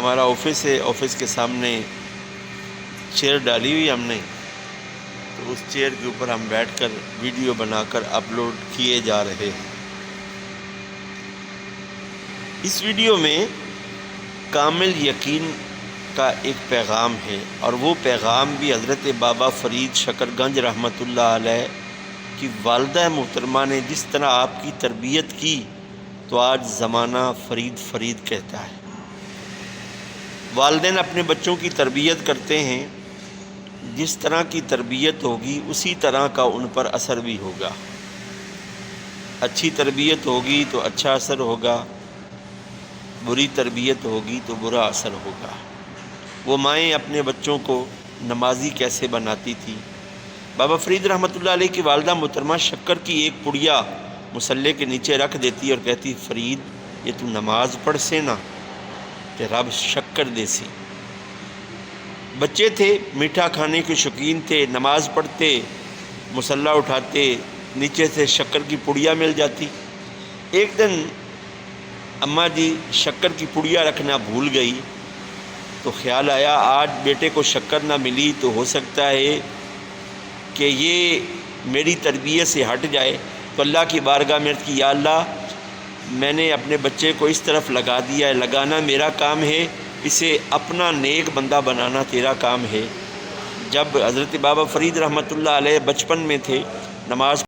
ہمارا آفس ہے، آفس کے سامنے چیئر ڈالی ہوئی ہم نے، تو اس چیئر کے اوپر ہم بیٹھ کر ویڈیو بنا کر اپلوڈ کیے جا رہے ہیں۔ اس ویڈیو میں کامل یقین کا ایک پیغام ہے، اور وہ پیغام بھی حضرت بابا فرید شکر گنج رحمۃ اللہ علیہ کی والدہ محترمہ نے جس طرح آپ کی تربیت کی تو آج زمانہ فرید فرید کہتا ہے۔ والدین اپنے بچوں کی تربیت کرتے ہیں، جس طرح کی تربیت ہوگی اسی طرح کا ان پر اثر بھی ہوگا۔ اچھی تربیت ہوگی تو اچھا اثر ہوگا، بری تربیت ہوگی تو برا اثر ہوگا۔ وہ مائیں اپنے بچوں کو نمازی کیسے بناتی تھی؟ بابا فرید رحمۃ اللہ علیہ کی والدہ محترمہ شکر کی ایک پڑیا مصلے کے نیچے رکھ دیتی اور کہتی، فرید یہ تو نماز پڑھ سے نا کہ رب شکر دے سی۔ بچے تھے، میٹھا کھانے کے شوقین تھے، نماز پڑھتے، مصلی اٹھاتے، نیچے سے شکر کی پڑیا مل جاتی۔ ایک دن اماں جی شکر کی پڑیا رکھنا بھول گئی، تو خیال آیا آج بیٹے کو شکر نہ ملی تو ہو سکتا ہے کہ یہ میری تربیت سے ہٹ جائے۔ تو اللہ کی بارگاہ میں عرض کی، یا اللہ میں نے اپنے بچے کو اس طرف لگا دیا ہے، لگانا میرا کام ہے، اسے اپنا نیک بندہ بنانا تیرا کام ہے۔ جب حضرت بابا فرید رحمۃ اللہ علیہ بچپن میں تھے، نماز